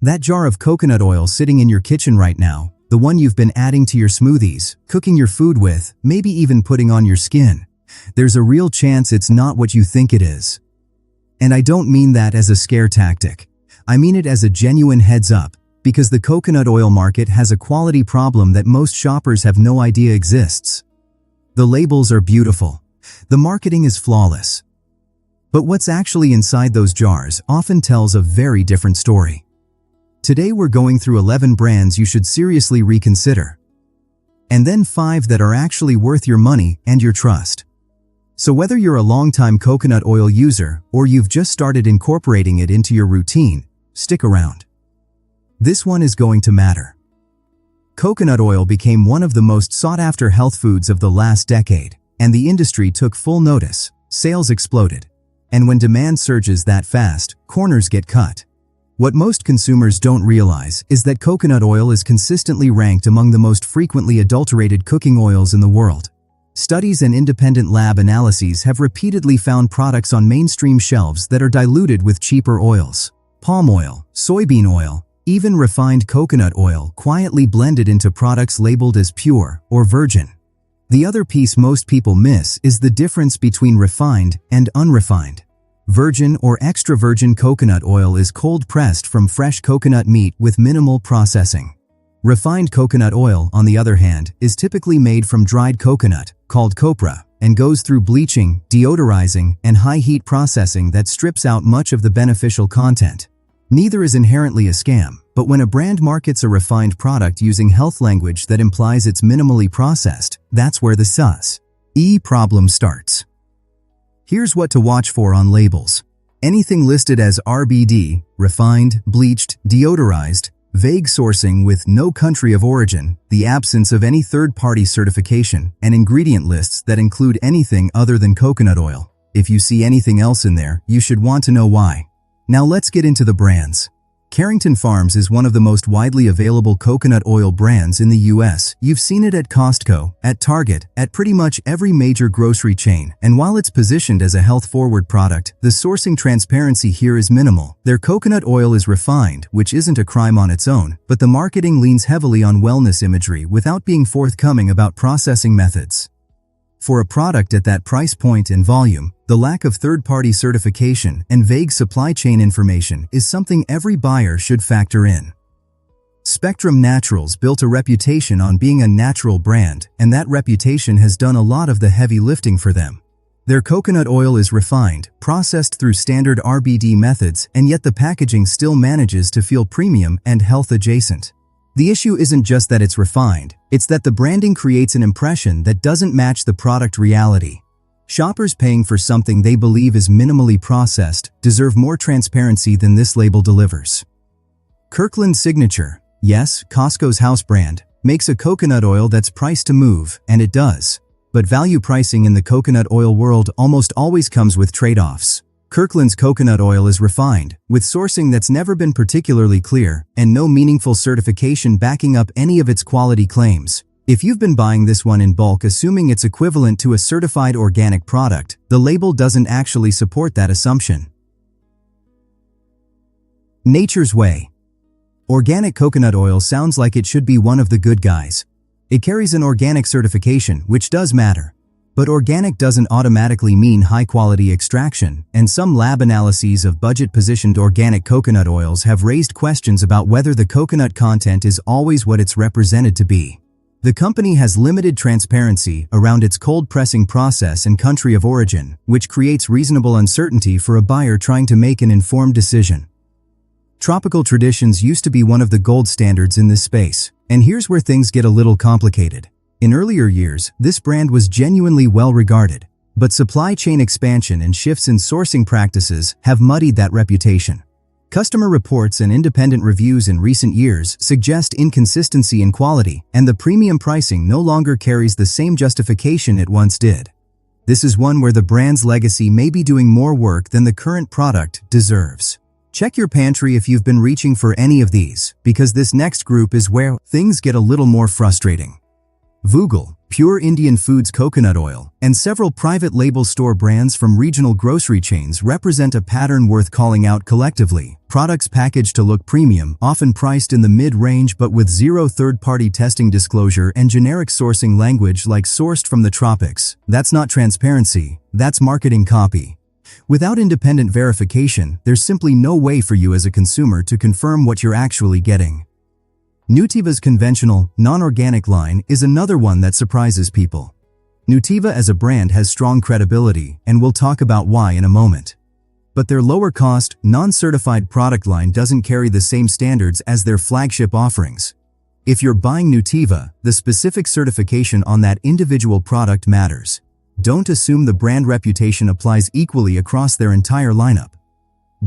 That jar of coconut oil sitting in your kitchen right now, the one you've been adding to your smoothies, cooking your food with, maybe even putting on your skin. There's a real chance it's not what you think it is. And I don't mean that as a scare tactic. I mean it as a genuine heads up, because the coconut oil market has a quality problem that most shoppers have no idea exists. The labels are beautiful. The marketing is flawless. But what's actually inside those jars often tells a very different story. Today we're going through 11 brands you should seriously reconsider. And then 5 that are actually worth your money and your trust. So whether you're a longtime coconut oil user or you've just started incorporating it into your routine, stick around. This one is going to matter. Coconut oil became one of the most sought-after health foods of the last decade, and the industry took full notice. Sales exploded. And when demand surges that fast, corners get cut. What most consumers don't realize is that coconut oil is consistently ranked among the most frequently adulterated cooking oils in the world. Studies and independent lab analyses have repeatedly found products on mainstream shelves that are diluted with cheaper oils. Palm oil, soybean oil, even refined coconut oil quietly blended into products labeled as pure or virgin. The other piece most people miss is the difference between refined and unrefined. Virgin or extra virgin coconut oil is cold-pressed from fresh coconut meat with minimal processing. Refined coconut oil, on the other hand, is typically made from dried coconut, called copra, and goes through bleaching, deodorizing, and high-heat processing that strips out much of the beneficial content. Neither is inherently a scam, but when a brand markets a refined product using health language that implies it's minimally processed, that's where the sus-e problem starts. Here's what to watch for on labels. Anything listed as RBD, refined, bleached, deodorized, vague sourcing with no country of origin, the absence of any third-party certification, and ingredient lists that include anything other than coconut oil. If you see anything else in there, you should want to know why. Now let's get into the brands. Carrington Farms is one of the most widely available coconut oil brands in the US. You've seen it at Costco, at Target, at pretty much every major grocery chain, and while it's positioned as a health-forward product, the sourcing transparency here is minimal. Their coconut oil is refined, which isn't a crime on its own, but the marketing leans heavily on wellness imagery without being forthcoming about processing methods. For a product at that price point and volume, the lack of third-party certification and vague supply chain information is something every buyer should factor in. Spectrum Naturals built a reputation on being a natural brand, and that reputation has done a lot of the heavy lifting for them. Their coconut oil is refined, processed through standard RBD methods, and yet the packaging still manages to feel premium and health-adjacent. The issue isn't just that it's refined, it's that the branding creates an impression that doesn't match the product reality. Shoppers paying for something they believe is minimally processed deserve more transparency than this label delivers. Kirkland Signature, yes, Costco's house brand, makes a coconut oil that's priced to move, and it does. But value pricing in the coconut oil world almost always comes with trade-offs. Kirkland's coconut oil is refined, with sourcing that's never been particularly clear, and no meaningful certification backing up any of its quality claims. If you've been buying this one in bulk assuming it's equivalent to a certified organic product, the label doesn't actually support that assumption. Nature's Way. Organic coconut oil sounds like it should be one of the good guys. It carries an organic certification, which does matter. But organic doesn't automatically mean high-quality extraction, and some lab analyses of budget-positioned organic coconut oils have raised questions about whether the coconut content is always what it's represented to be. The company has limited transparency around its cold pressing process and country of origin, which creates reasonable uncertainty for a buyer trying to make an informed decision. Tropical Traditions used to be one of the gold standards in this space, and here's where things get a little complicated. In earlier years, this brand was genuinely well regarded, but supply chain expansion and shifts in sourcing practices have muddied that reputation. Customer reports and independent reviews in recent years suggest inconsistency in quality, and the premium pricing no longer carries the same justification it once did. This is one where the brand's legacy may be doing more work than the current product deserves. Check your pantry if you've been reaching for any of these, because this next group is where things get a little more frustrating. Voogle, Pure Indian Foods coconut oil, and several private label store brands from regional grocery chains represent a pattern worth calling out collectively. Products packaged to look premium, often priced in the mid-range but with zero third-party testing disclosure and generic sourcing language like sourced from the tropics. That's not transparency, that's marketing copy. Without independent verification, there's simply no way for you as a consumer to confirm what you're actually getting. Nutiva's conventional, non-organic line is another one that surprises people. Nutiva as a brand has strong credibility, and we'll talk about why in a moment. But their lower-cost, non-certified product line doesn't carry the same standards as their flagship offerings. If you're buying Nutiva, the specific certification on that individual product matters. Don't assume the brand reputation applies equally across their entire lineup.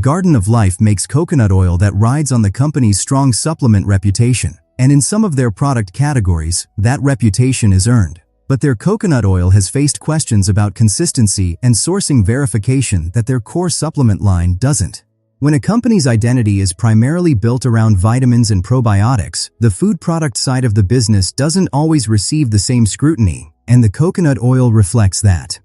Garden of Life makes coconut oil that rides on the company's strong supplement reputation, and in some of their product categories, that reputation is earned. But their coconut oil has faced questions about consistency and sourcing verification that their core supplement line doesn't. When a company's identity is primarily built around vitamins and probiotics, the food product side of the business doesn't always receive the same scrutiny, and the coconut oil reflects that.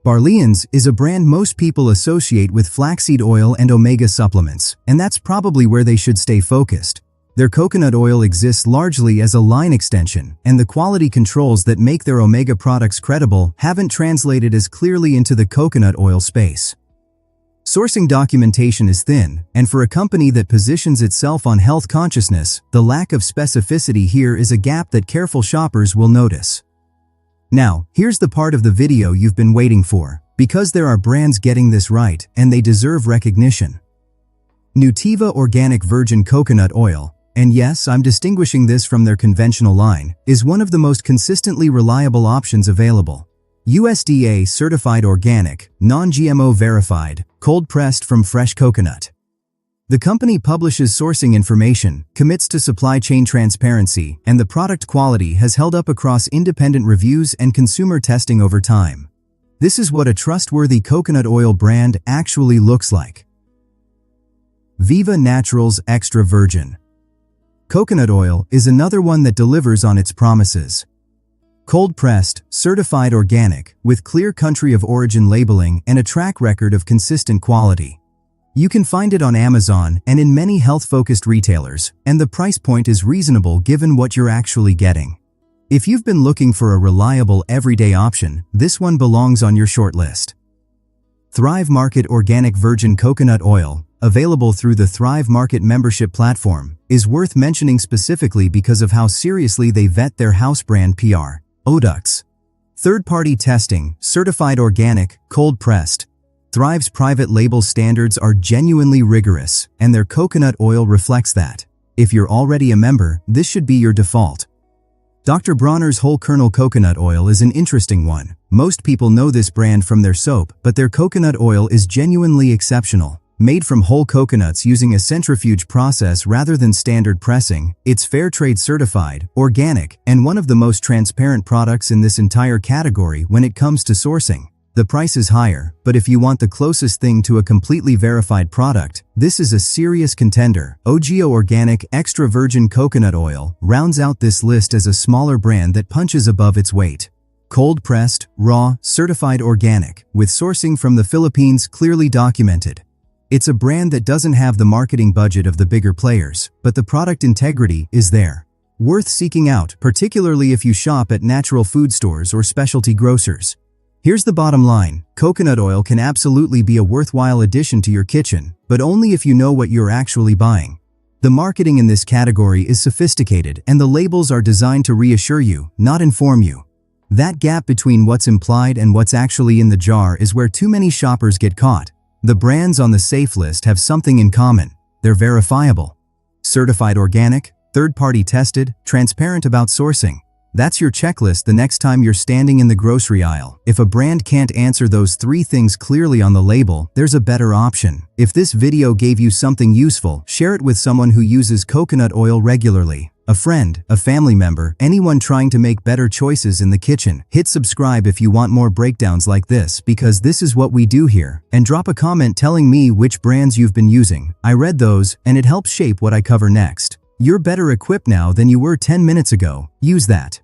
Barleans is a brand most people associate with flaxseed oil and omega supplements, and that's probably where they should stay focused. Their coconut oil exists largely as a line extension, and the quality controls that make their omega products credible haven't translated as clearly into the coconut oil space. Sourcing documentation is thin, and for a company that positions itself on health consciousness, the lack of specificity here is a gap that careful shoppers will notice. Now, here's the part of the video you've been waiting for, because there are brands getting this right, and they deserve recognition. Nutiva Organic Virgin Coconut Oil, and yes, I'm distinguishing this from their conventional line, is one of the most consistently reliable options available. USDA certified organic, non-GMO verified, cold-pressed from fresh coconut. The company publishes sourcing information, commits to supply chain transparency, and the product quality has held up across independent reviews and consumer testing over time. This is what a trustworthy coconut oil brand actually looks like. Viva Naturals Extra Virgin Coconut oil is another one that delivers on its promises. Cold-pressed, certified organic, with clear country of origin labeling and a track record of consistent quality. You can find it on Amazon and in many health-focused retailers, and the price point is reasonable given what you're actually getting. If you've been looking for a reliable everyday option, this one belongs on your shortlist. Thrive Market Organic Virgin Coconut Oil, available through the Thrive Market membership platform, is worth mentioning specifically because of how seriously they vet their house brand PR. Odux. Third-party testing, certified organic, cold-pressed. Thrive's private label standards are genuinely rigorous, and their coconut oil reflects that. If you're already a member, this should be your default. Dr. Bronner's whole kernel coconut oil is an interesting one. Most people know this brand from their soap, but their coconut oil is genuinely exceptional. Made from whole coconuts using a centrifuge process rather than standard pressing, it's fair trade certified, organic, and one of the most transparent products in this entire category when it comes to sourcing. The price is higher, but if you want the closest thing to a completely verified product, this is a serious contender. OGIO Organic Extra Virgin Coconut Oil rounds out this list as a smaller brand that punches above its weight. Cold-pressed, raw, certified organic, with sourcing from the Philippines clearly documented. It's a brand that doesn't have the marketing budget of the bigger players, but the product integrity is there. Worth seeking out, particularly if you shop at natural food stores or specialty grocers. Here's the bottom line. Coconut oil can absolutely be a worthwhile addition to your kitchen, but only if you know what you're actually buying. The marketing in this category is sophisticated, and the labels are designed to reassure you, not inform you. That gap between what's implied and what's actually in the jar is where too many shoppers get caught. The brands on the safe list have something in common. They're verifiable. Certified organic, third-party tested, transparent about sourcing. That's your checklist the next time you're standing in the grocery aisle. If a brand can't answer those three things clearly on the label, there's a better option. If this video gave you something useful, share it with someone who uses coconut oil regularly. A friend, a family member, anyone trying to make better choices in the kitchen. Hit subscribe if you want more breakdowns like this, because this is what we do here. And drop a comment telling me which brands you've been using. I read those, and it helps shape what I cover next. You're better equipped now than you were 10 minutes ago. Use that.